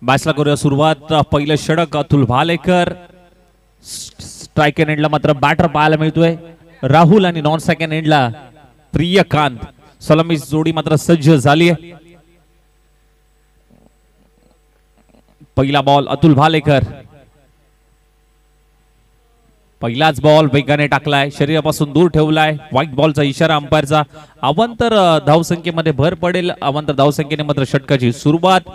मॅचला करूया सुरुवात. पहिलं षटक अतुल भालेकर. स्ट्राईक एंडला मात्र बॅटर पाहायला मिळतोय राहुल आणि नॉन सेकंड एंडला प्रियकांत. सलामी जोडी मात्र सज्ज झाली आहे. पहिला बॉल अतुल भालेकर. पहिलाच बॉल वेगाने टाकलाय, शरीरापासून दूर ठेवलाय. व्हाईट बॉलचा इशारा अंपायरचा. अवांतर धावसंख्येमध्ये भर पडेल. अवांतर धावसंख्येने मात्र षटकाची सुरुवात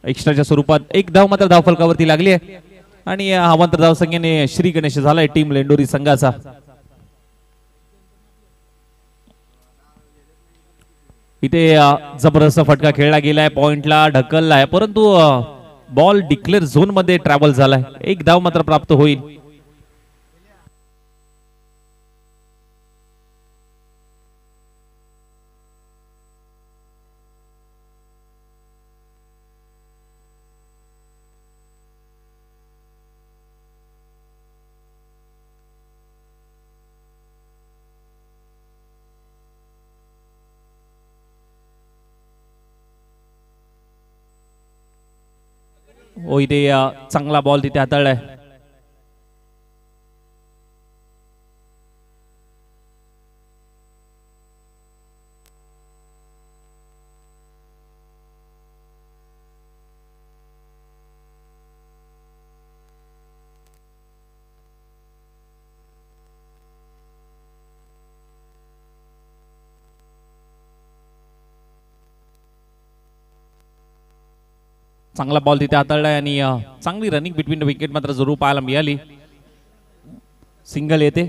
एक्स्ट्राच्या स्वरूपात. एक धाव मात्र धावफलकावरती लागली आहे आणि अवांतर धावसंख्येने श्री गणेश झालाय टीम लेंडोरी संघाचा. इथे जबरदस्त फटका खेळला गेलाय, पॉइंटला ढकललाय, परंतु बॉल डिक्लेअर झोन मध्ये ट्रॅव्हल झालाय. एक धाव मात्र प्राप्त होईल. ओ इथे चांगला बॉल तिथे हाताळलाय. चांगला बॉल तिथे हाताळलाय आणि चांगली रनिंग बिटवीन द विकेट मात्र जरूर पाहायला मिळाली. सिंगल येते.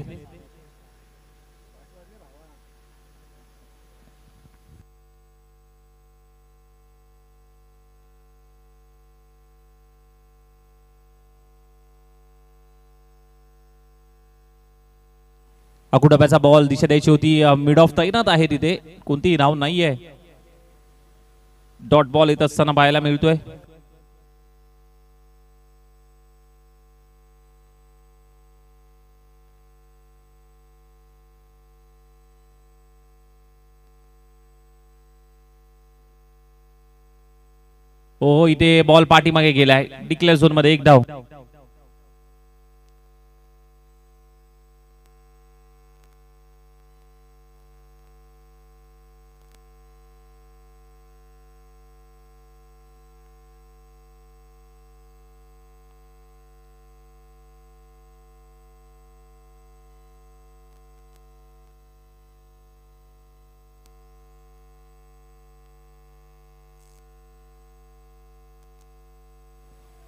अकुडब्याचा बॉल दिशा द्यायची होती. मिड ऑफ तैनात आहे तिथे, कोणतीही नाव नाहीये. डॉट बॉल येत असताना पाहायला मिळतोय. हो इथे बॉल पाठीमागे गेलाय. डिक्लेअर झोन मध्ये एक धाव.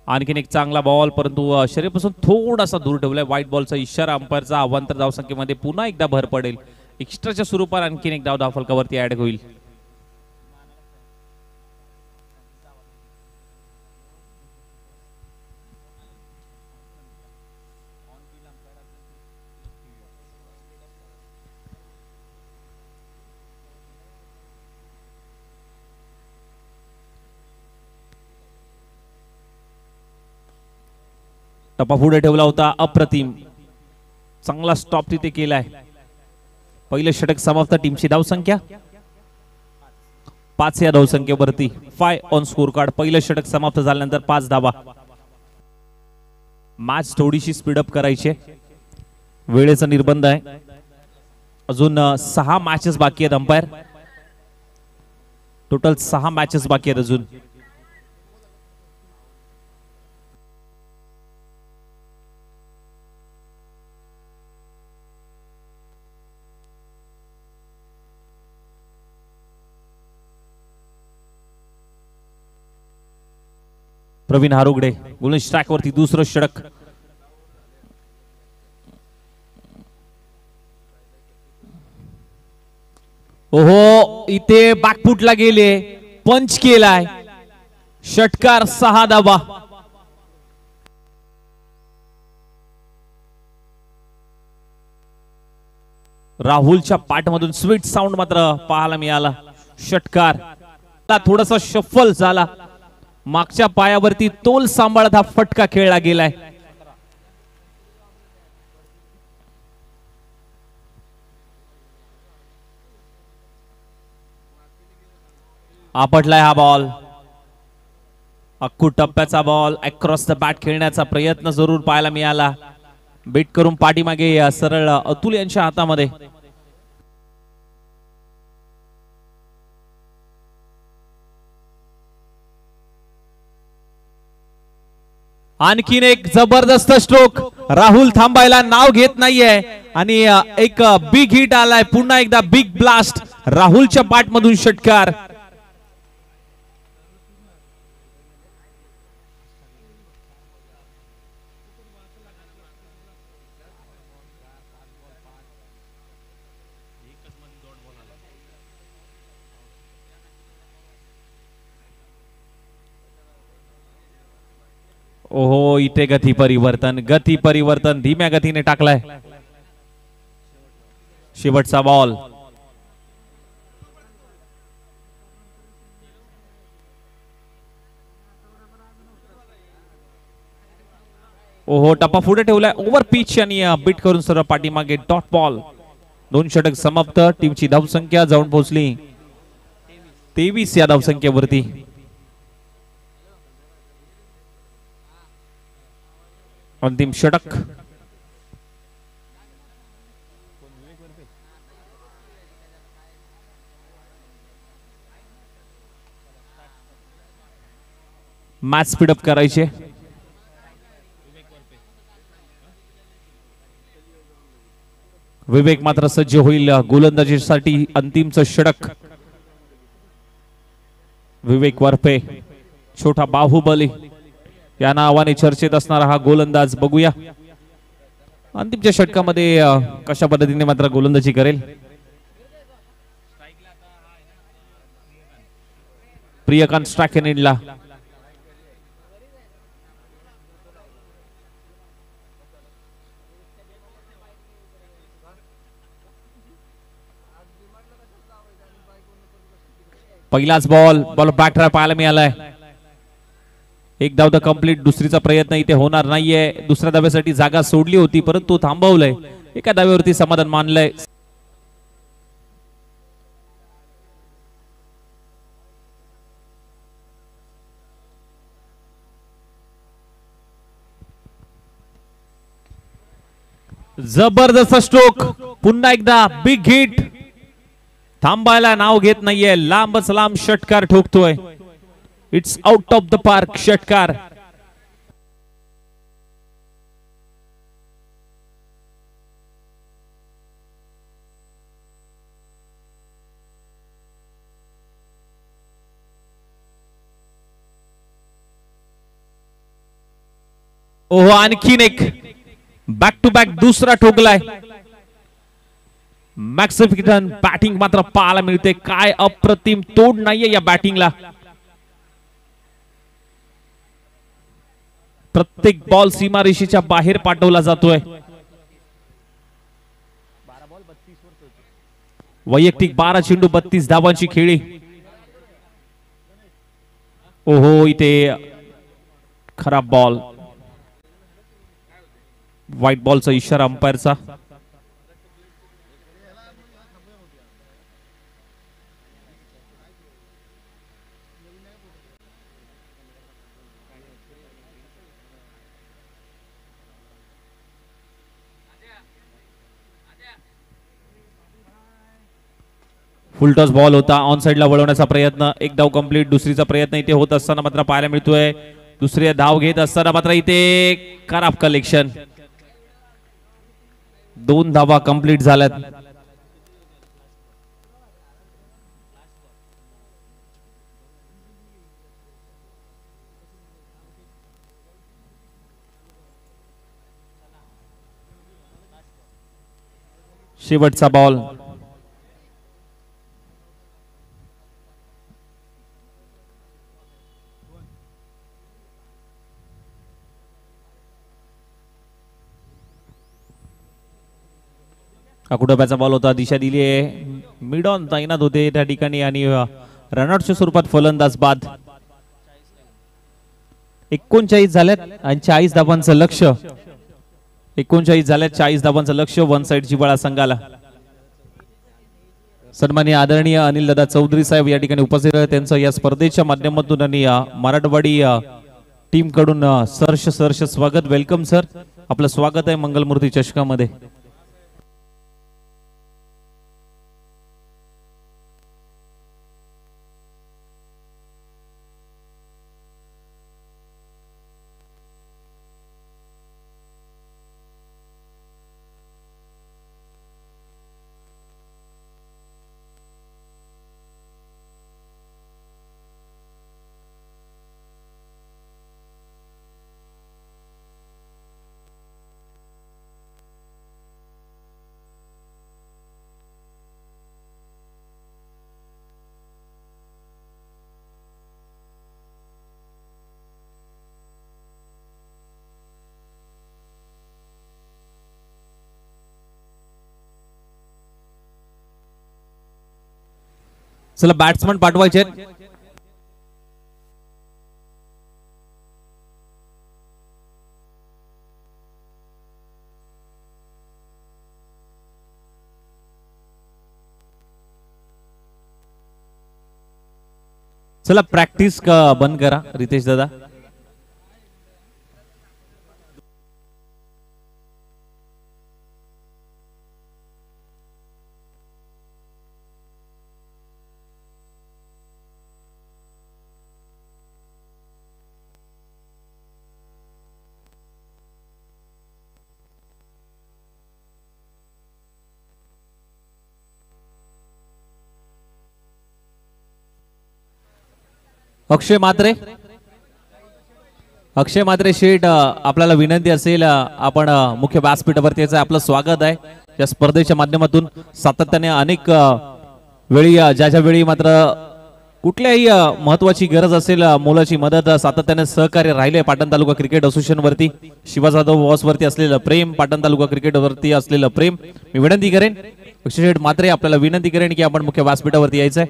आणखीन एक चांगला बॉल, परंतु शरीरापासून थोडासा दूर ठेवलाय. व्हाईट बॉलचा इशारा अंपायरचा. अवांतर धावसंख्येमध्ये पुन्हा एकदा भर पडेल. एक्स्ट्राच्या स्वरूपात आणखीन एक धाव फलकावरती ऍड होईल. टप्पा पुढे ठेवला होता. अप्रतिम चांगला स्टॉप तिथे केलाय. पहिलं षटक समाप्त. टीमची धावसंख्या 5 या धावसंख्येवरती 5 ऑन स्कोर कार्ड. पहिलं षटक समाप्त झाल्यानंतर 5 धावा. मॅच थोडीशी स्पीडअप करायची, वेळेचा निर्बंध आहे. अजून 6 मॅचेस बाकी आहेत अंपायर. टोटल 6 मॅचेस बाकी आहेत अजून. प्रवीण हारुगडे गोलंदाज स्ट्राइक वरती दुसरं षटक. ओहो इथे बॅकफुटला गेले, पंच केलाय. षटकार 6 धावा. राहुलच्या पाठमधून स्वीट साऊंड मात्र पाहायला मिळाला. षटकार थोडासा शफल झाला. मागच्या पायावरती तोल सांभाळत हा फटका खेळला गेलाय. आपटलाय हा बॉल. अक्कू टप्प्याचा बॉल अक्रॉस द बॅट खेळण्याचा प्रयत्न जरूर पाहायला मिळाला. बीट करून पाठीमागे सरळ अतुल यांच्या हातामध्ये. आणखीन एक जबरदस्त स्ट्रोक. राहुल थांबायला नाव घेत नाहीये आणि एक बिग हिट आलाय. पुन्हा एकदा बिग ब्लास्ट. राहुलच्या बॅट मधून षटकार. ओहो, इथे गती परिवर्तन धीम्या गतीने टाकलाय. शेवटचा बॉल. ओहो, टप्पा पुढे ठेवलाय ओव्हर पिच आणि बीट करून सरळ पाठीमागे डॉट बॉल. 2 षटक समाप्त. टीमची धावसंख्या जाऊन पोहोचली 23 या धावसंख्येवरती. अंतिम षटक. मॅच स्पीडअप करायचे. विवेक मात्र सज्ज होईल गोलंदाजीसाठी. अंतिमचं षटक. विवेक वरपे, छोटा बाहुबली या नावाने चर्चेत असणारा हा गोलंदाज. बघूया अंतिमच्या षटकामध्ये कशा पद्धतीने मात्र गोलंदाजी करेल. प्रियकांत स्ट्रायकनेडला पहिलाच बॉल बॅक ट्रॅप पाहायला मिळालाय. एक धाव तर कंप्लीट. दुसरीचा प्रयत्न इथे होणार नाहीये. दुसऱ्या धाव्यासाठी जागा सोडली होती परंतु थांबवलंय. एका धाव्यावरती समाधान मानलंय. जबरदस्त स्ट्रोक. पुन्हा एकदा बिग हिट. थांबायला नाव घेत नाहीये. लांबच लांब षटकार ठोकतोय. It's out of the park षटकार. ओहो, आणखीन एक बॅक टू बॅक दुसरा ठोकलाय. मॅक्सिफिकन बॅटिंग मात्र पाहायला मिळते. काय अप्रतिम तोड नाहीये या बॅटिंगला. प्रत्येक बॉल सीमारेषेच्या बाहेर पाठवला जातोय. वैयक्तिक 12 चेंडू 32 धावांची खेळी. ओहो, इथे खराब बॉल. व्हाईट बॉलचा इशारा अंपायरचा. फुलटॉस बॉल होता. ऑन साइडला वळवण्याचा प्रयत्न. एक धाव कंप्लीट. दुसरीचा प्रयत्न इथे होत असताना मात्र पाहायला मिळतोय. दुसरी धाव घेत असताना मात्र इथे खराब कलेक्शन. 2 धावा कंप्लीट झाल्यात. शेवटचा बॉल. कुटुंबाचा बॉल होता. दिशा दिली आहे. मिड ऑन तैनात होते त्या ठिकाणी आणि रनआउटच्या स्वरूपात फलंदाज बाद. 39 झाल्यात आणि 40 धावांचं लक्ष. 39 झाल्यात 40 धावांचं लक्ष वन साइड जिव्हाळा संघाला. सन्माननीय आदरणीय अनिल दादा चौधरी साहेब या ठिकाणी उपस्थित आहेत. त्यांचं या स्पर्धेच्या माध्यमातून आणि मराठवाडी टीम कडून सहर्ष स्वागत. वेलकम सर, आपलं स्वागत आहे मंगलमूर्ती चषकामध्ये. चला बॅट्समन पाठवायचे. चला प्रॅक्टिस बंद करा रितेश दादा. अक्षय मात्रे शेठ, आपल्याला विनंती असेल आपण मुख्य व्यासपीठावरती याचं आपलं स्वागत आहे. या स्पर्धेच्या माध्यमातून सातत्याने अनेक वेळी ज्या वेळी मात्र कुठल्याही महत्वाची गरज असेल मुलाची मदत सातत्याने सहकार्य राहिले. पाटण तालुका क्रिकेट असोसिएशन वरती शिवा जाधव बॉस वरती असलेलं प्रेम, पाटण तालुका क्रिकेट वरती असलेलं प्रेम मी विनंती करेन. अक्षय शेठ मात्रे आपल्याला विनंती करेन की आपण मुख्य व्यासपीठावरती यायचंय.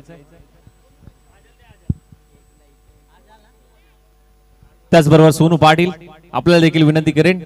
त्याचबरोबर सोनू पाटील आपल्याला देखील विनंती करेन.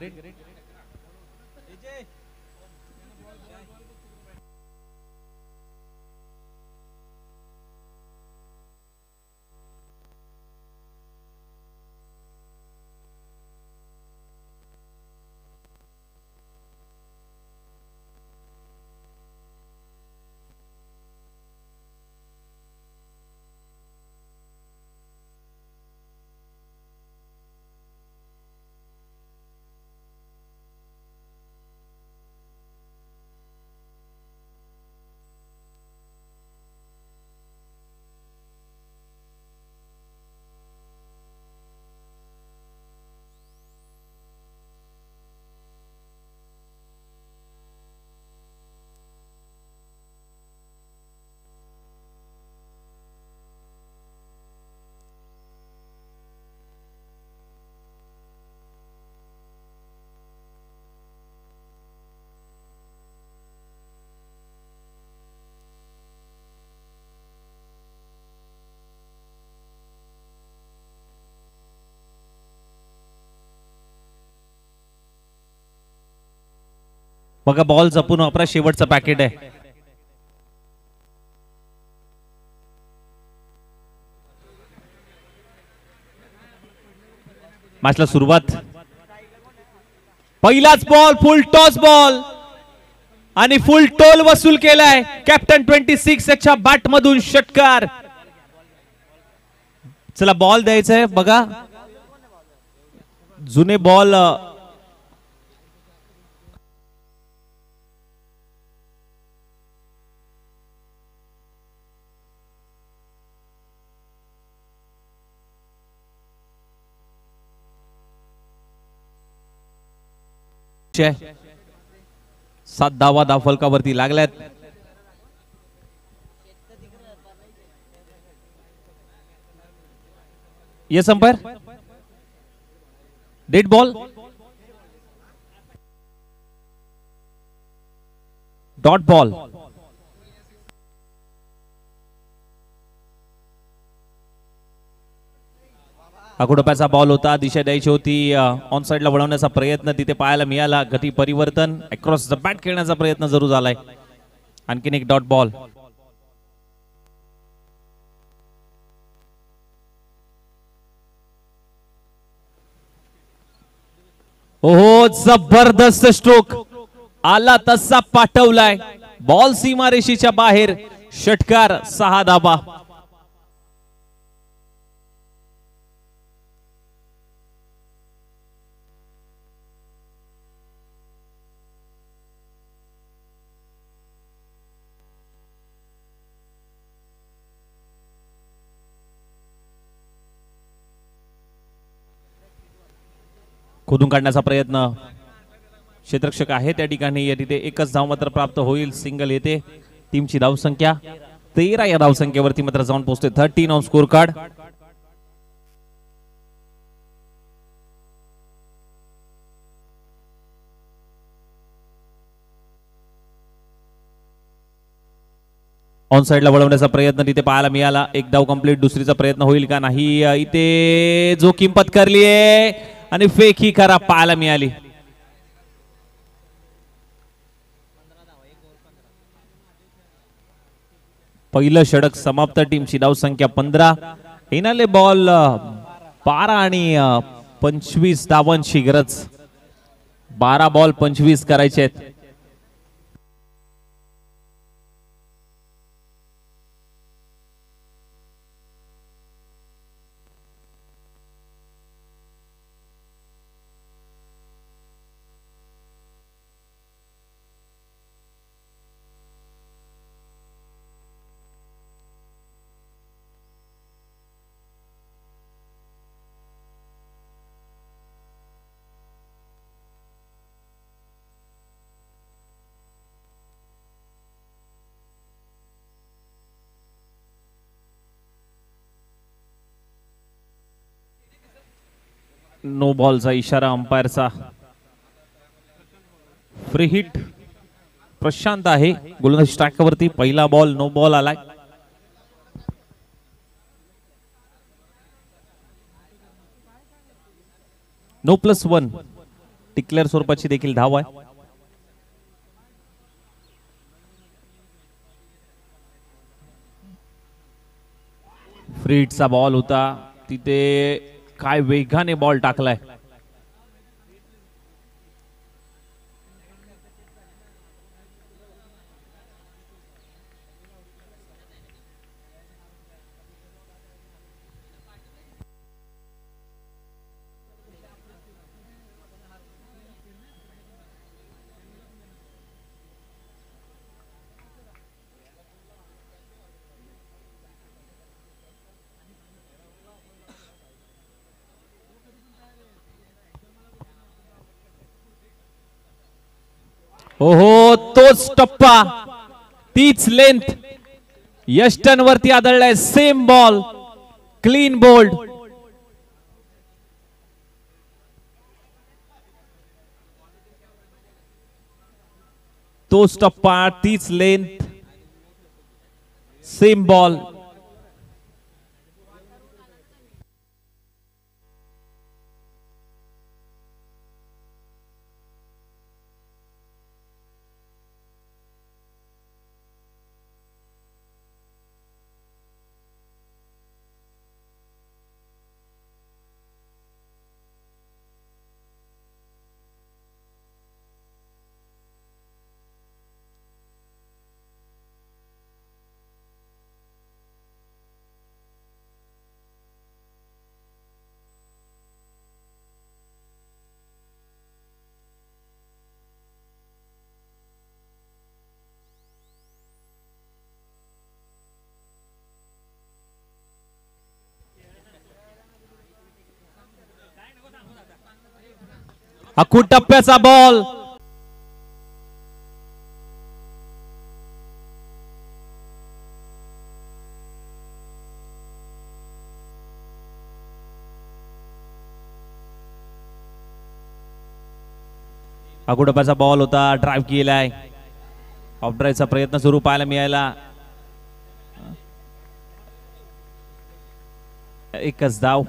बघा बॉल जपून वापरा, शेवटचं पॅकेट आहे. मॅचला सुरुवात. पहिलाच बॉल फुल टॉस बॉल आणि फुल टोल वसूल केलाय कॅप्टन 26 याच्या बॅट मधून षटकार. चला बॉल द्यायचंय. बघा जुने बॉल आहे. 7 धावा धावफलकावरती लागल्यात. Yes umpire. Dead ball, dot ball. आकुडप्याचा बॉल होता, दिशा द्यायची होती ऑन साइडला वळवण्याचा प्रयत्न तिथे पाहायला मिळाला. गती परिवर्तन अक्रॉस द बॅट खेळण्याचा प्रयत्न जरूर झालाय. आणखीन एक डॉट बॉल. जबरदस्त स्ट्रोक आला तसा पाठवलाय, बॉल सीमारेषेच्या बाहेर, षटकार 6 धाबा. खोदून काढण्याचा प्रयत्न, क्षेत्ररक्षक आहे त्या ठिकाणी, तिथे एकच धाव मात्र प्राप्त होईल, सिंगल येते. टीमची धावसंख्या 13 या धावसंख्येवरती मात्र जाऊन पोहोचते 13 ऑन स्कोर कार्ड. ऑन साइडला वळवण्याचा प्रयत्न तिथे पाहायला मिळाला. एक धाव कंप्लीट, दुसरीचा प्रयत्न होईल का नाही, इथे जोखीम पत्करली आहे आणि फेक ही खरा पाहायला मिळाली. पहिलं षटक समाप्त. टीमची धावसंख्या 15, येणारे बॉल 12 आणि 25 धावांची गरज. 12 बॉल 25 करायचे आहेत. नो बॉलचा इशारा अंपायरचा. फ्री हिट प्रशांत आहे गोलंदाजी स्ट्राईकवरती. पहिला बॉल नो बॉल आलाय. No+1 डिक्लेअर स्वरूपाची देखील धाव आहे. फ्री हिटचा बॉल होता, तिथे काय वेगाने बॉल टाकलाय. ओहो, तोच टप्पा, तीच लेंथ यस्टन वरती आदळलाय. Same ball, clean bowled. तोच टप्पा, तीच लेंथ, सेम बॉल. अखूट टप्प्याचा बॉल. अखूट टप्प्याचा बॉल होता, ड्राईव्ह केलाय. ऑफ ड्राईव्हचा प्रयत्न सुरू पाहायला मिळाला. एकच धाव.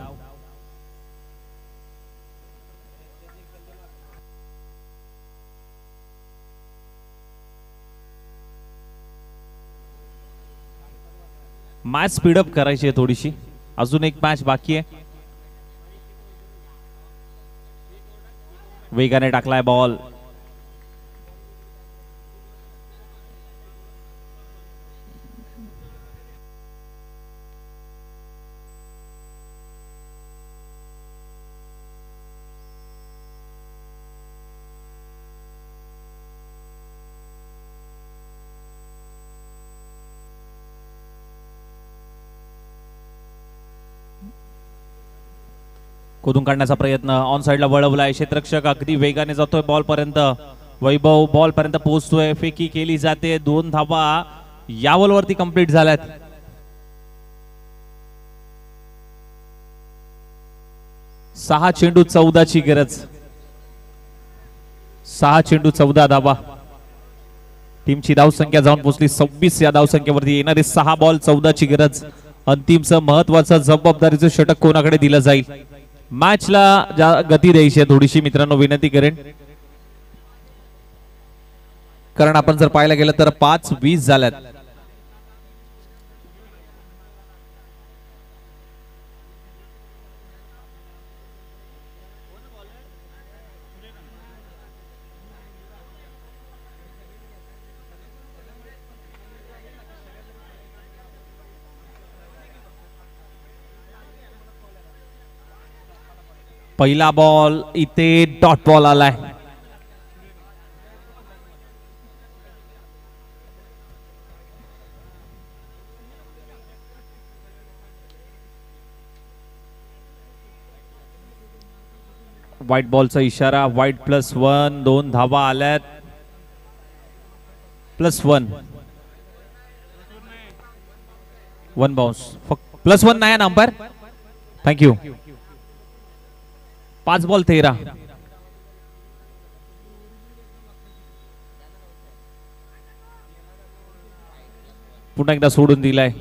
मॅच स्पीडअप करायची आहे थोडीशी, अजून एक मॅच बाकी आहे. वेगाने टाकलाय बॉल. खोदून काढण्याचा प्रयत्न ऑन साइडला वळवलाय. क्षेत्ररक्षक अगदी वेगाने जातोय बॉल पर्यंत. वैभव बॉल पर्यंत पोहोचतोय. फेकी केली जाते. 2 धावा या बॉलवरती कंप्लीट झाल्यात. 6 चेंडू 14 ची गरज. 6 चेंडू 14 धावा. टीमची धावसंख्या जाऊन पोहोचली 26 या धावसंख्येवरती. येणारे 6 बॉल 14 ची गरज. अंतिमचं महत्वाचं जबाबदारीचं षटक कोणाकडे दिलं जाईल. मॅचला गती द्यायची आहे थोडीशी मित्रांनो, विनंती करेन. कारण आपण जर पाहायला गेलं तर 5-20 झाल्यात. पहिला बॉल इथे डॉट बॉल आलाय. व्हाईट बॉलचा इशारा. व्हाईट +1. 2 धावा आल्यात. +1. 1 बाउन्स. +1 नाही ना अंपायर. थँक्यू. 5 बॉल 13. पुन्हा एकदा सोडून दिलाय.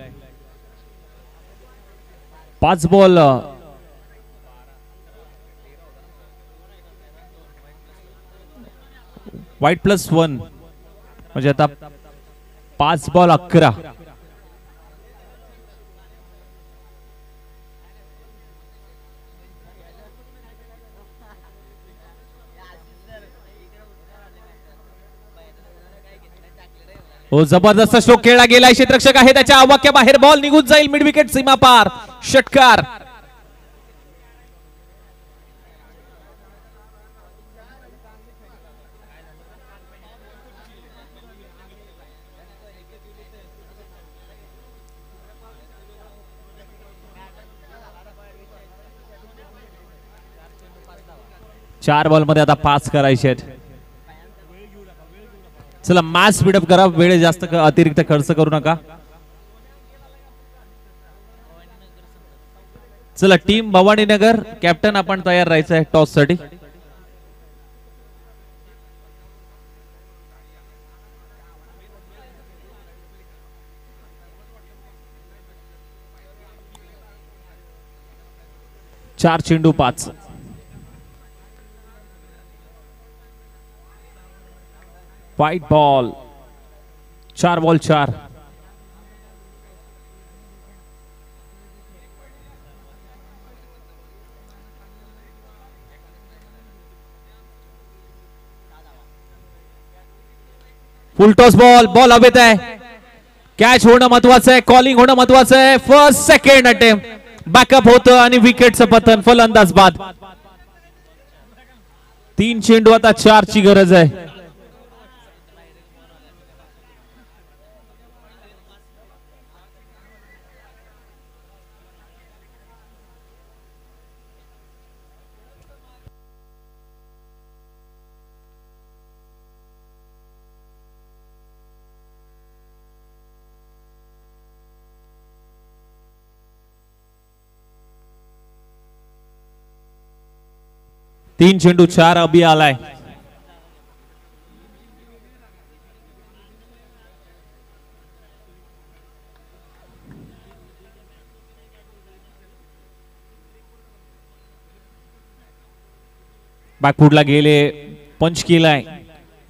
5 बॉल व्हाईट +1 म्हणजे आता 5 बॉल 11. हो, जबरदस्त स्ट्रोक खेळला गेलाय. क्षेत्ररक्षक आहे त्याच्या आवाक्या बाहेर. बॉल निघून जाईल मिड विकेट सीमा पार. षटकार. चार बॉल मध्ये आता 5 करायचे आहेत. चला मॅच स्पीडअप करा. वेळ जास्त अतिरिक्त खर्च करू नका. चला टीम भवानीनगर कॅप्टन आपण तयार राहायचं आहे टॉस साठी. चार चेंडू 5. White ball. 4 ball 4. Full toss ball. Ball हवेत आहे. कॅच होणं महत्वाचं आहे. कॉलिंग होणं महत्वाचं आहे. फर्स्ट सेकंड अटेम्प्ट बॅकअप होतं आणि विकेटचं पतन. फलंदाज बाद. 3 चेंडू आता 4 ची गरज आहे. तीन चेंडू 4 अभी आलाय. बॅकफुटला गेले. पंच केलाय.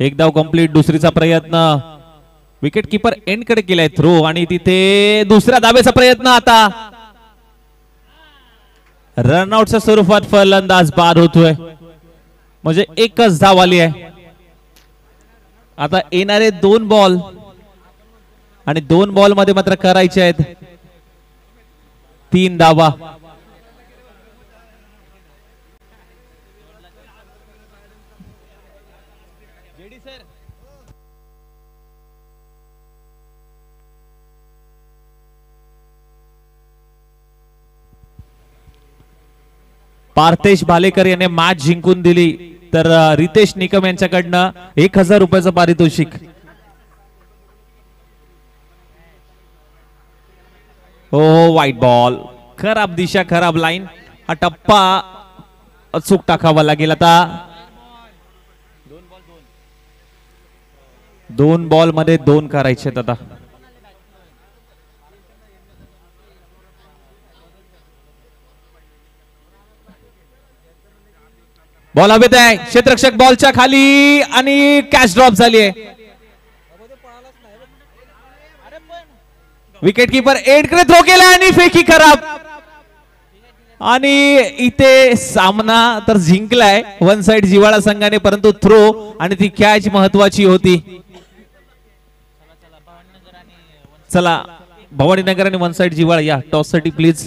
एक धाव कंप्लीट. दुसरीचा प्रयत्न. विकेट कीपर एंड कडे केलाय थ्रो आणि तिथे दुसऱ्या धावेचा प्रयत्न. आता रनआउटच्या स्वरूपात फलंदाज बाद होतोय. म्हणजे एकच धाव आली आहे. आता येणारे 2 बॉल आणि 2 बॉल मध्ये मात्र करायचे आहेत 3 धावा. पार्थेश भालेकर याने मॅच जिंकून दिली तर रितेश निकम यांच्याकडनं 1000 रुपयाचं पारितोषिक. हो व्हाईट बॉल, खराब दिशा, खराब लाईन. हा टप्पा अचूक टाकावा लागेल. आता 2 बॉल मध्ये 2 करायचे आता. बॉल हवेत आहे, क्षेत्ररक्षक बॉलच्या खाली आणि कॅच ड्रॉप झाली आहे. विकेट कीपर एंडकडे थ्रो केला आणि फेकी खराब. आणि इथे सामना तर जिंकलाय वन साइड जिव्हाळा संघाने, परंतु थ्रो आणि ती कॅच महत्वाची होती. चला भवानीनगर आणि वन साइड जिव्हाळा या टॉस साठी प्लीज.